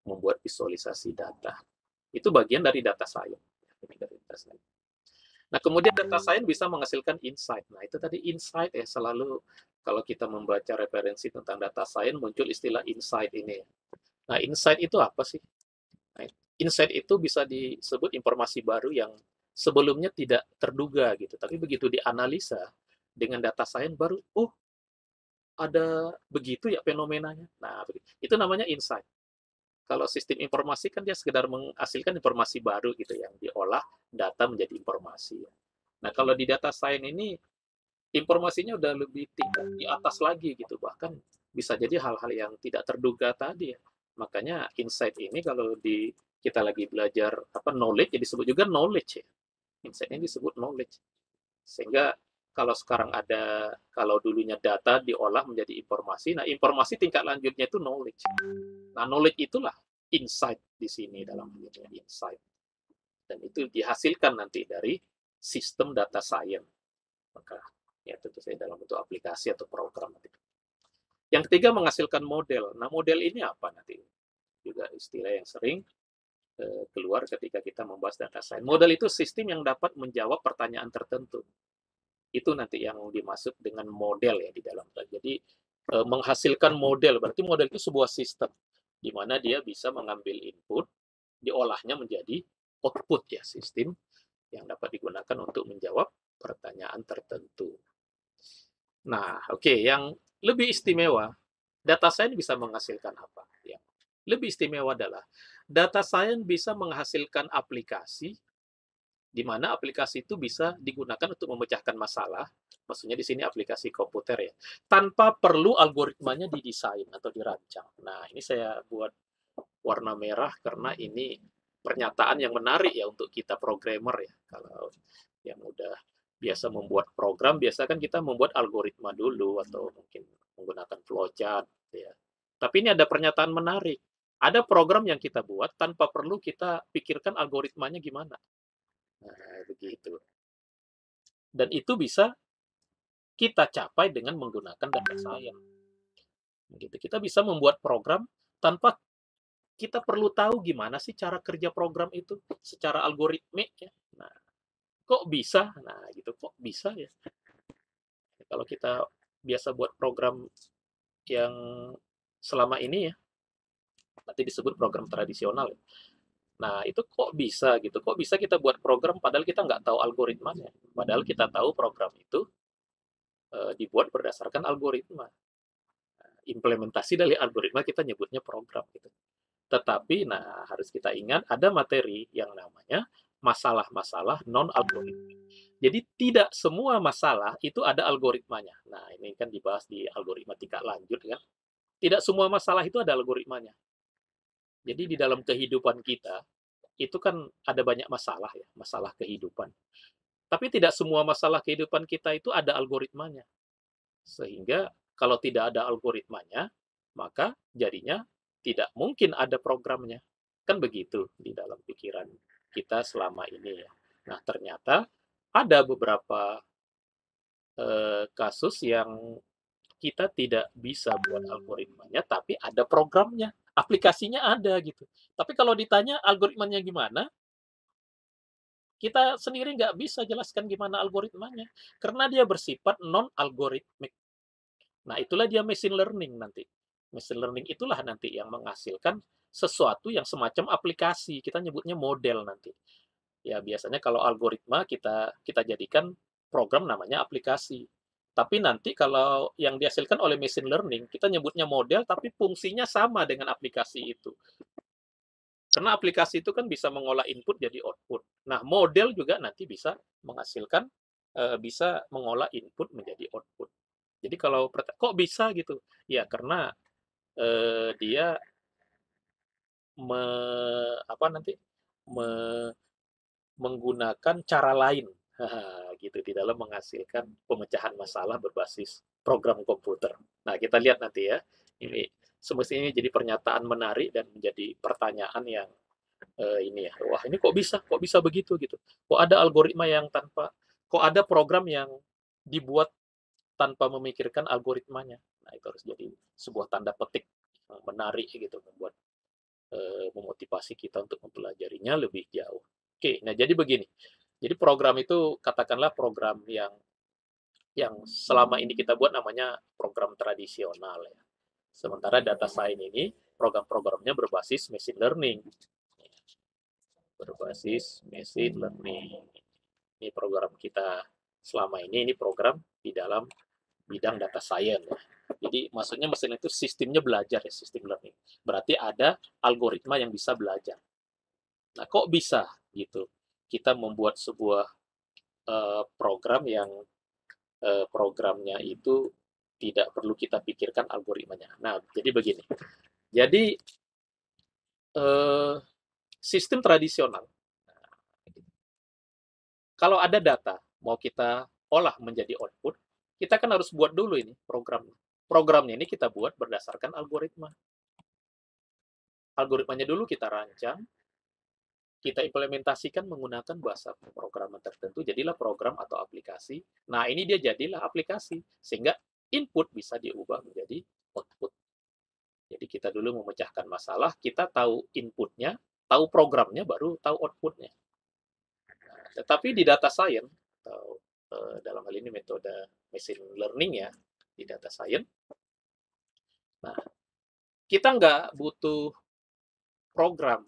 membuat visualisasi data. Itu bagian dari data science. Nah, kemudian data science bisa menghasilkan insight. Nah, itu tadi insight ya, selalu kalau kita membaca referensi tentang data science muncul istilah insight ini. Nah, insight itu apa sih? Nah, insight itu bisa disebut informasi baru yang sebelumnya tidak terduga gitu, tapi begitu dianalisa dengan data science baru, oh ada begitu ya fenomenanya. Nah, itu namanya insight. Kalau sistem informasi kan dia sekedar menghasilkan informasi baru gitu yang diolah data menjadi informasi. Nah, kalau di data science ini informasinya udah lebih tingkat di atas lagi gitu, bahkan bisa jadi hal-hal yang tidak terduga tadi ya. Makanya insight ini kalau di kita lagi belajar knowledge, jadi disebut juga knowledge ya. Insight ini disebut knowledge. Sehingga kalau sekarang kalau dulunya data diolah menjadi informasi, nah informasi tingkat lanjutnya itu knowledge. Nah, knowledge itulah insight di sini dalam insight. Dan itu dihasilkan nanti dari sistem data science. Maka ya tentu saja dalam bentuk aplikasi atau program. Yang ketiga menghasilkan model. Nah, model ini apa nanti? Juga istilah yang sering keluar ketika kita membahas data science. Model itu sistem yang dapat menjawab pertanyaan tertentu. Itu nanti yang dimaksud dengan model ya di dalam. Jadi menghasilkan model, berarti model itu sebuah sistem di mana dia bisa mengambil input, diolahnya menjadi output ya, sistem yang dapat digunakan untuk menjawab pertanyaan tertentu. Nah, oke, yang lebih istimewa, data science bisa menghasilkan apa? Yang lebih istimewa adalah data science bisa menghasilkan aplikasi di mana aplikasi itu bisa digunakan untuk memecahkan masalah, maksudnya di sini aplikasi komputer ya, tanpa perlu algoritmanya didesain atau dirancang. Nah, ini saya buat warna merah karena ini pernyataan yang menarik ya untuk kita programmer ya. Kalau yang udah biasa membuat program, biasa kan kita membuat algoritma dulu atau mungkin menggunakan flowchart ya. Tapi ini ada pernyataan menarik. Ada program yang kita buat tanpa perlu kita pikirkan algoritmanya gimana. Nah, begitu. Dan itu bisa kita capai dengan menggunakan data science. Gitu. Kita bisa membuat program tanpa kita perlu tahu gimana sih cara kerja program itu secara algoritmik ya. Nah, kok bisa? Nah, gitu kok bisa ya. Kalau kita biasa buat program yang selama ini ya, nanti disebut program tradisional. Nah, itu kok bisa gitu? Kok bisa kita buat program padahal kita nggak tahu algoritmanya? Padahal kita tahu program itu dibuat berdasarkan algoritma. Implementasi dari algoritma kita nyebutnya program gitu. Tetapi nah harus kita ingat ada materi yang namanya masalah-masalah non algoritmik. Jadi tidak semua masalah itu ada algoritmanya. Nah, ini kan dibahas di algoritma tingkat lanjut kan. Tidak semua masalah itu ada algoritmanya. Jadi di dalam kehidupan kita itu kan ada banyak masalah ya, masalah kehidupan. Tapi tidak semua masalah kehidupan kita itu ada algoritmanya. Sehingga kalau tidak ada algoritmanya, maka jadinya tidak mungkin ada programnya. Kan begitu di dalam pikiran kita selama ini ya. Nah, ternyata ada beberapa kasus yang kita tidak bisa buat algoritmanya, tapi ada programnya, aplikasinya ada gitu. Tapi kalau ditanya algoritmanya gimana, kita sendiri nggak bisa jelaskan gimana algoritmanya, karena dia bersifat non-algoritmik. Nah, itulah dia machine learning nanti. Machine learning itulah nanti yang menghasilkan sesuatu yang semacam aplikasi, kita nyebutnya model nanti. Ya biasanya kalau algoritma kita jadikan program namanya aplikasi. Tapi nanti kalau yang dihasilkan oleh machine learning, kita nyebutnya model tapi fungsinya sama dengan aplikasi itu. Karena aplikasi itu kan bisa mengolah input jadi output. Nah, model juga nanti bisa menghasilkan, bisa mengolah input menjadi output. Jadi kalau kok bisa gitu? Ya karena dia me, apa nanti me, menggunakan cara lain gitu di dalam menghasilkan pemecahan masalah berbasis program komputer. Nah, kita lihat nanti ya. Ini semestinya jadi pernyataan menarik dan menjadi pertanyaan yang ini ya. Wah, ini kok bisa? Kok bisa begitu gitu? Kok ada algoritma yang tanpa kok ada program yang dibuat tanpa memikirkan algoritmanya. Nah, itu harus jadi sebuah tanda petik menarik gitu membuat memotivasi kita untuk mempelajarinya lebih jauh. Oke, nah jadi begini. Jadi program itu katakanlah program yang selama ini kita buat namanya program tradisional ya. Sementara data science ini program-programnya berbasis machine learning. Berbasis machine learning. Ini program kita selama ini program di dalam bidang data science. Jadi maksudnya mesin itu sistemnya belajar ya, sistem learning. Berarti ada algoritma yang bisa belajar. Nah, kok bisa gitu? Kita membuat sebuah program yang programnya itu tidak perlu kita pikirkan algoritmanya. Nah, jadi begini. Jadi sistem tradisional. Kalau ada data mau kita olah menjadi output, kita kan harus buat dulu ini program. Programnya ini kita buat berdasarkan algoritma. Algoritmanya dulu kita rancang, kita implementasikan menggunakan bahasa pemrograman tertentu, jadilah program atau aplikasi. Nah, ini dia jadilah aplikasi, sehingga input bisa diubah menjadi output. Jadi kita dulu memecahkan masalah, kita tahu inputnya, tahu programnya, baru tahu outputnya. Nah, tetapi di data science, atau dalam hal ini metode machine learning ya, di data science, nah, kita nggak butuh program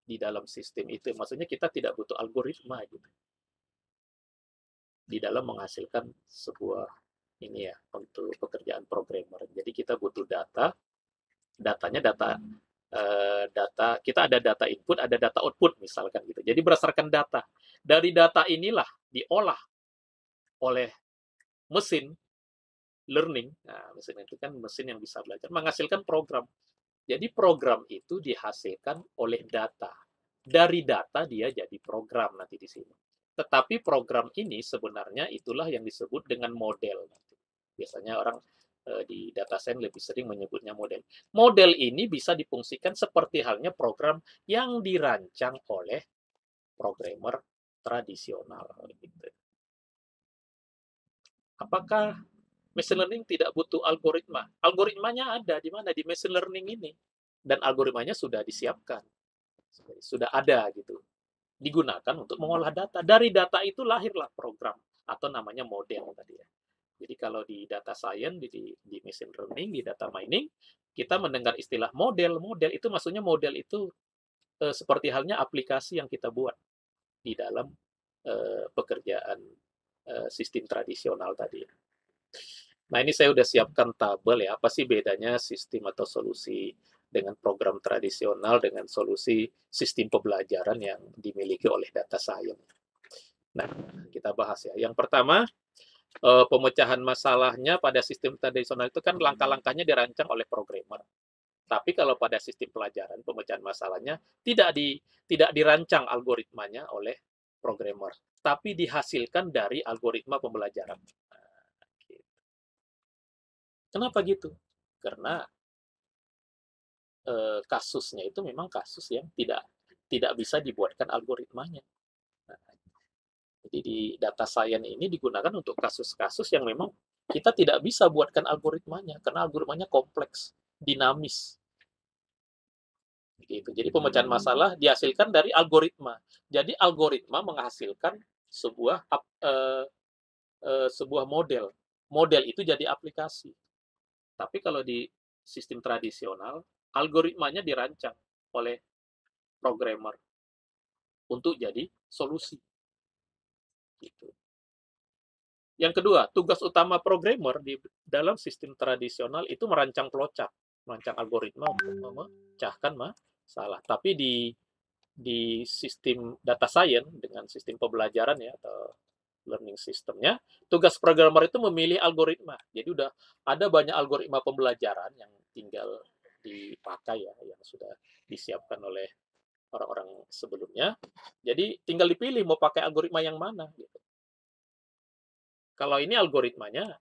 di dalam sistem itu. Maksudnya kita tidak butuh algoritma gitu di dalam menghasilkan sebuah ini ya untuk pekerjaan programmer. Jadi kita butuh data, datanya data kita ada data input, ada data output misalkan gitu. Jadi berdasarkan data, dari data inilah diolah oleh mesin learning. Nah, mesin itu kan mesin yang bisa belajar menghasilkan program. Jadi program itu dihasilkan oleh data. Dari data dia jadi program nanti di sini. Tetapi program ini sebenarnya itulah yang disebut dengan model. Biasanya orang di data science lebih sering menyebutnya model. Model ini bisa difungsikan seperti halnya program yang dirancang oleh programmer tradisional. Gitu. Apakah machine learning tidak butuh algoritma? Algoritmanya ada di mana? Di machine learning ini. Dan algoritmanya sudah disiapkan. Sudah ada gitu. Digunakan untuk mengolah data. Dari data itu lahirlah program atau namanya model tadi ya. Jadi kalau di data science, di machine learning, di data mining, kita mendengar istilah model. Model itu maksudnya model itu seperti halnya aplikasi yang kita buat di dalam pekerjaan sistem tradisional tadi. Nah, ini saya sudah siapkan tabel ya, apa sih bedanya sistem atau solusi dengan program tradisional dengan solusi sistem pembelajaran yang dimiliki oleh data science. Nah, kita bahas ya. Yang pertama, pemecahan masalahnya pada sistem tradisional itu kan langkah-langkahnya dirancang oleh programmer. Tapi kalau pada sistem pelajaran, pemecahan masalahnya tidak dirancang algoritmanya oleh programmer, tapi dihasilkan dari algoritma pembelajaran. Kenapa gitu? Karena kasusnya itu memang kasus yang tidak bisa dibuatkan algoritmanya. Nah, jadi di data science ini digunakan untuk kasus-kasus yang memang kita tidak bisa buatkan algoritmanya karena algoritmanya kompleks, dinamis. Gitu. Jadi pemecahan masalah dihasilkan dari algoritma. Jadi algoritma menghasilkan sebuah sebuah model. Model itu jadi aplikasi. Tapi kalau di sistem tradisional, algoritmanya dirancang. oleh programmer untuk jadi solusi. Gitu. Yang kedua, tugas utama programmer di dalam sistem tradisional itu merancang flowchart, merancang algoritma untuk memecahkan masalah. Tapi di sistem data science dengan sistem pembelajaran ya atau learning systemnya, tugas programmer itu memilih algoritma. Jadi udah ada banyak algoritma pembelajaran yang tinggal dipakai ya, yang sudah disiapkan oleh orang-orang sebelumnya. Jadi tinggal dipilih mau pakai algoritma yang mana. Gitu. Kalau ini algoritmanya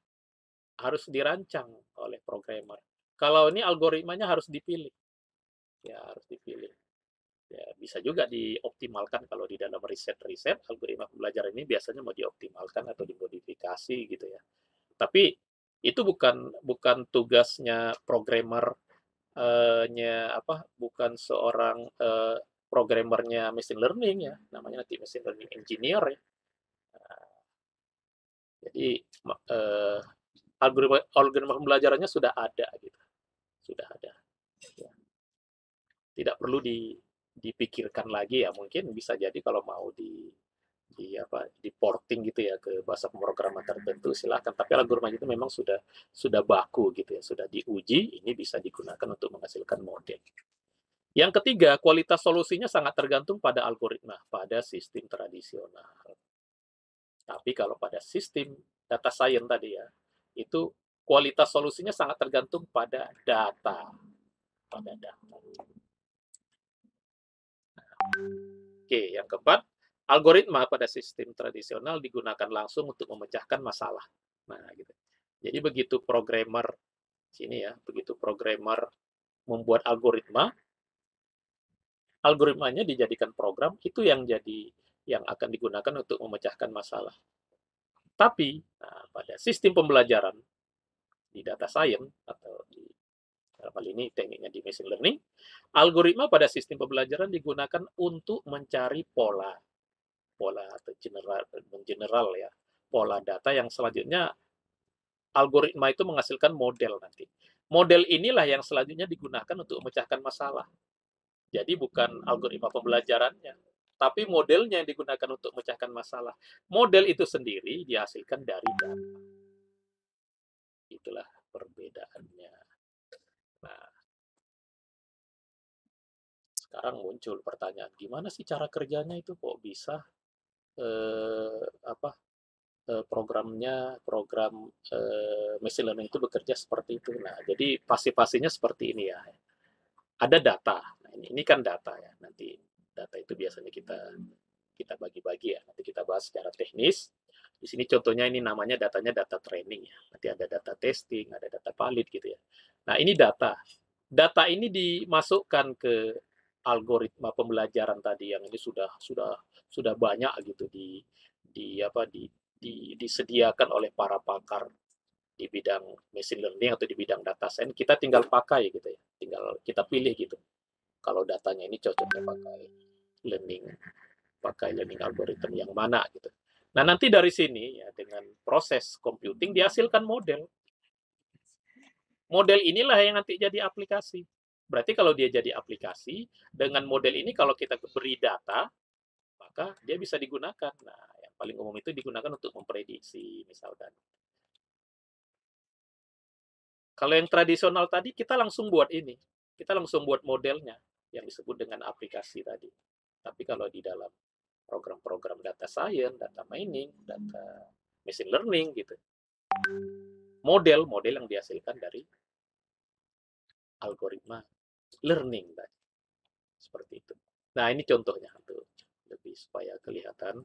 harus dirancang oleh programmer. Kalau ini algoritmanya harus dipilih. Ya, harus dipilih. Ya, bisa juga dioptimalkan kalau di dalam riset-riset algoritma pembelajaran ini biasanya mau dioptimalkan atau dimodifikasi gitu ya. Tapi itu bukan tugasnya programmer bukan seorang programmernya machine learning ya, namanya nanti machine learning engineer ya. Jadi algoritma pembelajarannya sudah ada gitu, sudah ada. Ya. Tidak perlu dipikirkan lagi ya, mungkin bisa jadi kalau mau di porting gitu ya ke bahasa pemrograman tertentu silahkan, tapi algoritma itu memang sudah baku gitu ya, sudah diuji, ini bisa digunakan untuk menghasilkan model. Yang ketiga, kualitas solusinya sangat tergantung pada algoritma, pada sistem tradisional. Tapi kalau pada sistem data science tadi ya, itu kualitas solusinya sangat tergantung pada data. Pada data. Oke, yang keempat, algoritma pada sistem tradisional digunakan langsung untuk memecahkan masalah. Nah, gitu. Jadi begitu programmer sini ya, begitu programmer membuat algoritmanya dijadikan program itu yang akan digunakan untuk memecahkan masalah. Tapi pada sistem pembelajaran di data science atau di dalam hal ini tekniknya di machine learning, algoritma pada sistem pembelajaran digunakan untuk mencari pola atau general ya, pola data yang selanjutnya algoritma itu menghasilkan model nanti. Model inilah yang selanjutnya digunakan untuk memecahkan masalah. Jadi bukan algoritma pembelajarannya, tapi modelnya yang digunakan untuk memecahkan masalah. Model itu sendiri dihasilkan dari data. Itulah perbedaannya. Nah, sekarang muncul pertanyaan, gimana sih cara kerjanya itu kok bisa eh, apa program machine learning itu bekerja seperti itu. Nah, jadi pasti-pastinya seperti ini ya. Ada data. Nah, ini kan data ya. Nanti data itu biasanya kita bagi-bagi ya. Nanti kita bahas secara teknis. Di sini contohnya ini namanya datanya data training ya. Nanti ada data testing, ada data valid gitu ya. Nah, ini data. Data ini dimasukkan ke algoritma pembelajaran tadi yang ini sudah banyak gitu di apa disediakan oleh para pakar di bidang machine learning atau di bidang data science, kita tinggal pakai gitu ya, tinggal kita pilih gitu. Kalau datanya ini cocoknya pakai learning algorithm yang mana gitu. Nah, nanti dari sini ya dengan proses computing dihasilkan model. Model inilah yang nanti jadi aplikasi. Berarti kalau dia jadi aplikasi, dengan model ini kalau kita beri data, maka dia bisa digunakan. Nah, yang paling umum itu digunakan untuk memprediksi misalkan. Kalau yang tradisional tadi kita langsung buat ini. Kita langsung buat modelnya yang disebut dengan aplikasi tadi. Tapi kalau di dalam program-program data science, data mining, data machine learning gitu. Model yang dihasilkan dari algoritma learning tadi. Seperti itu. Nah, ini contohnya untuk lebih supaya kelihatan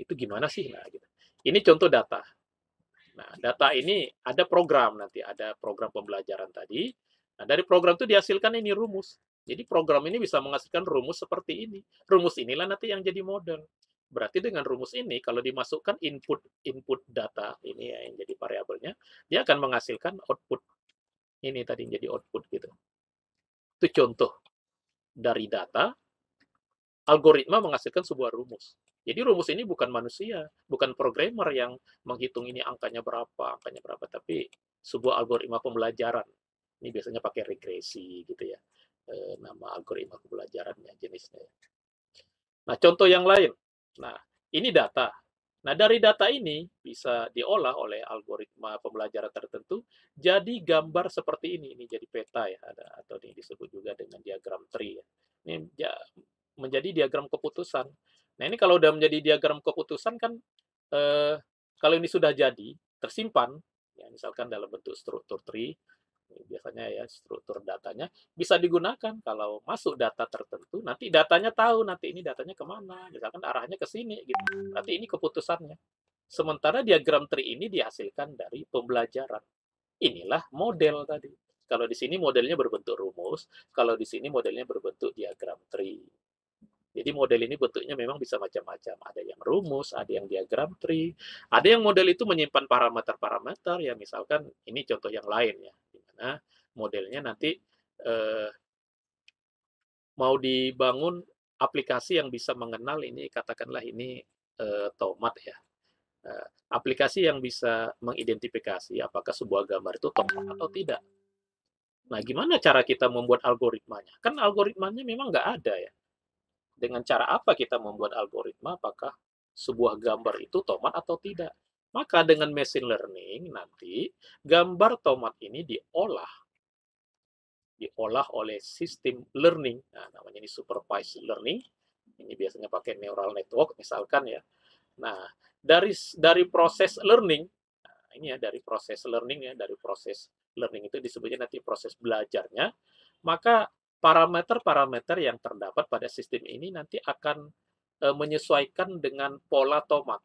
itu gimana sih. Nah, gitu. Ini contoh data. Nah, data ini ada program nanti, ada program pembelajaran tadi. Nah, dari program itu dihasilkan ini rumus. Jadi program ini bisa menghasilkan rumus seperti ini. Rumus inilah nanti yang jadi model. Berarti dengan rumus ini kalau dimasukkan input data ini ya yang jadi variabelnya, dia akan menghasilkan output ini tadi jadi output gitu. Itu contoh dari data algoritma menghasilkan sebuah rumus. Jadi rumus ini bukan manusia, bukan programmer yang menghitung ini angkanya berapa, tapi sebuah algoritma pembelajaran. Ini biasanya pakai regresi gitu ya. nama algoritma pembelajarannya, jenisnya. Nah, contoh yang lain. Nah, ini data. Nah, dari data ini bisa diolah oleh algoritma pembelajaran tertentu jadi gambar seperti ini. Ini jadi peta ya, ada atau ini disebut juga dengan diagram tree ya. Ini menjadi diagram keputusan. Nah, ini kalau udah menjadi diagram keputusan kan eh, kalau ini sudah jadi tersimpan ya misalkan dalam bentuk struktur tree, biasanya ya struktur datanya bisa digunakan kalau masuk data tertentu, nanti datanya tahu nanti ini datanya kemana, misalkan arahnya ke sini gitu, berarti ini keputusannya. Sementara diagram tree ini dihasilkan dari pembelajaran. Inilah model tadi. Kalau di sini modelnya berbentuk rumus, kalau di sini modelnya berbentuk diagram tree. Jadi model ini bentuknya memang bisa macam-macam. Ada yang rumus, ada yang diagram tree, ada yang model itu menyimpan parameter-parameter, ya misalkan ini contoh yang lain ya, di mana modelnya nanti eh, mau dibangun aplikasi yang bisa mengenal ini, katakanlah ini tomat ya. Aplikasi yang bisa mengidentifikasi apakah sebuah gambar itu tomat atau tidak. Nah, gimana cara kita membuat algoritmanya? Kan algoritmanya memang nggak ada ya. Dengan cara apa kita membuat algoritma apakah sebuah gambar itu tomat atau tidak. Maka dengan machine learning nanti gambar tomat ini diolah oleh sistem learning. Nah, namanya ini supervised learning. Ini biasanya pakai neural network misalkan ya. Nah, dari proses learning, nah ini ya dari proses learning ya, dari proses learning itu disebutnya nanti proses belajarnya, maka parameter-parameter yang terdapat pada sistem ini nanti akan menyesuaikan dengan pola tomat,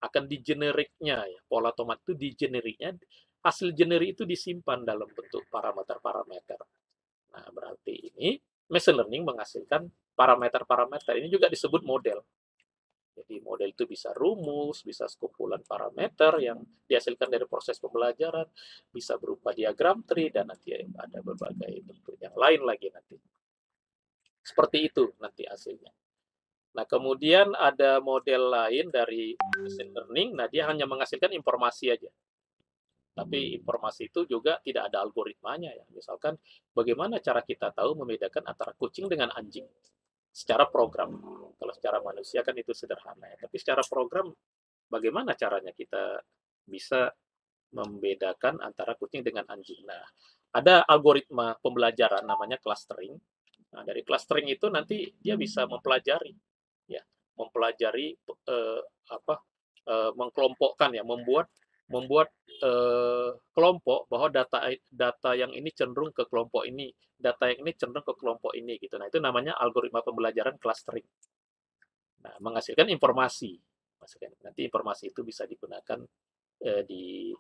akan digeneriknya ya, pola tomat itu digeneriknya, hasil generik itu disimpan dalam bentuk parameter-parameter. Nah, berarti ini machine learning menghasilkan parameter-parameter, ini juga disebut model. Jadi model itu bisa rumus, bisa sekumpulan parameter yang dihasilkan dari proses pembelajaran, bisa berupa diagram tree, dan nanti ada berbagai bentuk yang lain lagi nanti. Seperti itu nanti hasilnya. Nah, kemudian ada model lain dari machine learning, nah dia hanya menghasilkan informasi aja. Tapi informasi itu juga tidak ada algoritmanya ya. Misalkan bagaimana cara kita tahu membedakan antara kucing dengan anjing secara program. Kalau secara manusia kan itu sederhana ya. Tapi secara program bagaimana caranya kita bisa membedakan antara kucing dengan anjing. Nah, ada algoritma pembelajaran namanya clustering. Nah, dari clustering itu nanti dia bisa mempelajari ya, mempelajari apa mengkelompokkan ya, membuat membuat kelompok bahwa data yang ini cenderung ke kelompok ini, data yang ini cenderung ke kelompok ini gitu. Nah, itu namanya algoritma pembelajaran clustering. Nah, menghasilkan informasi. Nanti informasi itu bisa digunakan di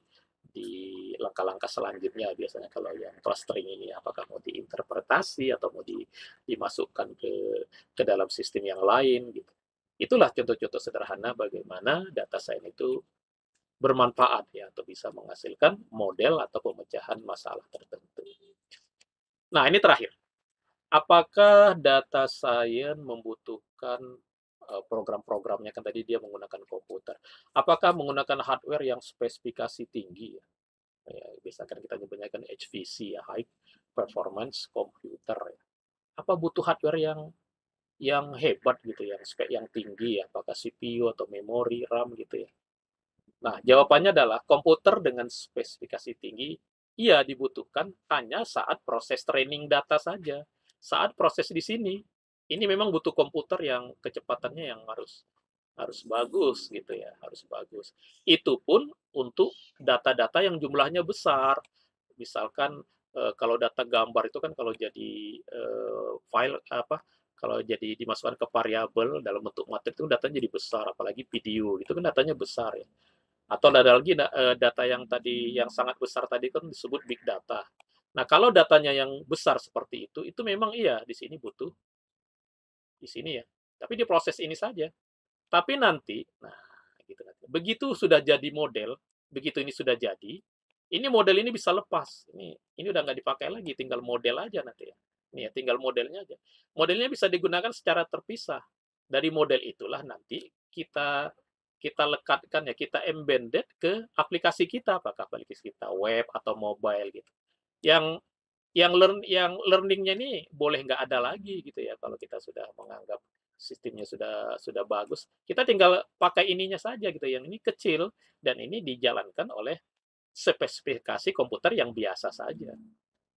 langkah-langkah selanjutnya, biasanya kalau yang clustering ini apakah mau diinterpretasi atau mau dimasukkan ke dalam sistem yang lain gitu. Itulah contoh-contoh sederhana bagaimana data science itu bermanfaat ya atau bisa menghasilkan model atau pemecahan masalah tertentu. Nah, ini terakhir. Apakah data science membutuhkan program-programnya, kan tadi dia menggunakan komputer. Apakah menggunakan hardware yang spesifikasi tinggi ya? Ya, biasa kan kita nyebutnya kan HPC ya, High Performance Computer ya. Apa butuh hardware yang hebat gitu, yang spek yang tinggi ya, apakah CPU atau memori RAM gitu ya. Nah, jawabannya adalah komputer dengan spesifikasi tinggi iya dibutuhkan hanya saat proses training data saja. Saat proses di sini, ini memang butuh komputer yang kecepatannya yang harus harus bagus gitu ya, harus bagus. Itu pun untuk data-data yang jumlahnya besar. Misalkan kalau data gambar itu kan kalau jadi file apa kalau jadi dimasukkan ke variabel dalam bentuk materi itu datanya jadi besar, apalagi video itu kan datanya besar ya. Atau ada lagi data yang tadi yang sangat besar tadi kan disebut big data. Nah, kalau datanya yang besar seperti itu memang iya di sini butuh di sini ya. Tapi di proses ini saja. Tapi nanti, nah gitu nanti. Begitu sudah jadi model, begitu ini sudah jadi, ini model ini bisa lepas. Ini udah nggak dipakai lagi, tinggal model aja nanti ya. Ini ya, tinggal modelnya aja. Modelnya bisa digunakan secara terpisah. Dari model itulah nanti kita kita lekatkan ya, kita embedded ke aplikasi kita, apakah aplikasi kita web atau mobile gitu. Yang yang learning-nya ini boleh nggak ada lagi gitu ya, kalau kita sudah menganggap sistemnya sudah bagus, kita tinggal pakai ininya saja gitu, yang ini kecil dan ini dijalankan oleh spesifikasi komputer yang biasa saja,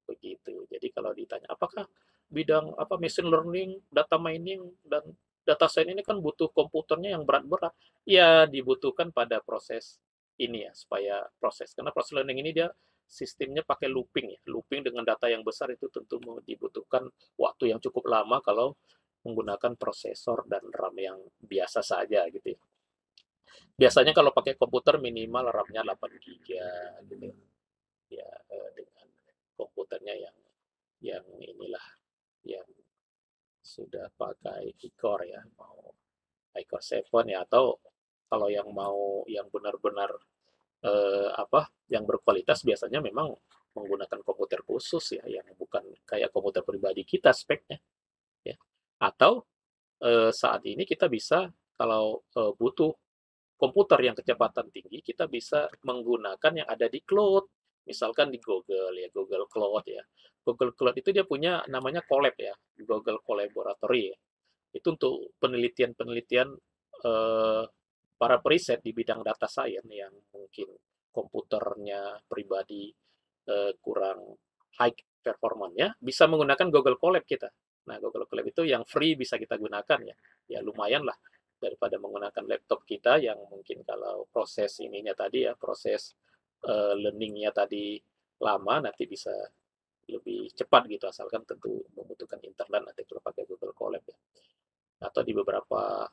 begitu. Jadi kalau ditanya, apakah bidang apa machine learning, data mining, dan data science ini kan butuh komputernya yang berat-berat. Ya, dibutuhkan pada proses ini ya, supaya karena proses learning ini dia sistemnya pakai looping ya. Looping dengan data yang besar itu tentu dibutuhkan waktu yang cukup lama kalau menggunakan prosesor dan RAM yang biasa saja gitu ya. Biasanya kalau pakai komputer minimal RAM-nya 8 giga gitu ya, dengan komputernya yang inilah yang sudah pakai i-core ya, mau i-core 7 ya, atau kalau yang mau yang benar-benar yang berkualitas biasanya memang menggunakan komputer khusus ya, yang bukan kayak komputer pribadi kita speknya ya. Atau saat ini kita bisa kalau butuh komputer yang kecepatan tinggi, kita bisa menggunakan yang ada di cloud. Misalkan di Google ya, Google Cloud ya. Google Cloud itu dia punya namanya Colab ya, Google Collaboratory ya. Itu untuk penelitian-penelitian eh, para periset di bidang data science yang mungkin komputernya pribadi kurang high performanya, bisa menggunakan Google Colab kita. Nah, Google Colab itu yang free bisa kita gunakan ya. Ya lumayan lah daripada menggunakan laptop kita yang mungkin kalau proses ininya tadi ya, proses learningnya tadi lama, nanti bisa lebih cepat gitu, asalkan tentu membutuhkan internet nanti kalau pakai Google Colab ya. Atau di beberapa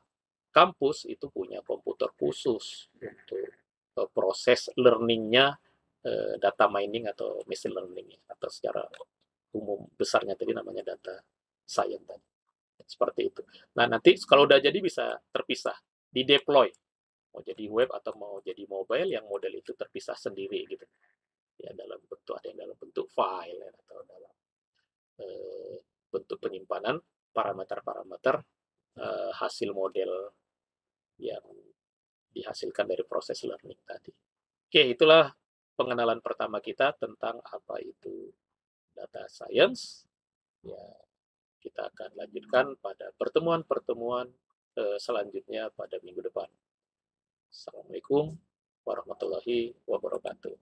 kampus itu punya komputer khusus untuk proses learningnya data mining atau machine learning ya, atau secara umum besarnya tadi namanya data science tadi. Seperti itu. Nah, nanti kalau udah jadi bisa terpisah, di deploy. Mau jadi web atau mau jadi mobile, yang model itu terpisah sendiri gitu. Ya dalam bentuk, ada yang dalam bentuk file ya, atau dalam bentuk penyimpanan parameter-parameter hasil model yang dihasilkan dari proses learning tadi. Oke, itulah pengenalan pertama kita tentang apa itu data science. Ya, kita akan lanjutkan pada pertemuan-pertemuan selanjutnya pada minggu depan. Assalamualaikum warahmatullahi wabarakatuh.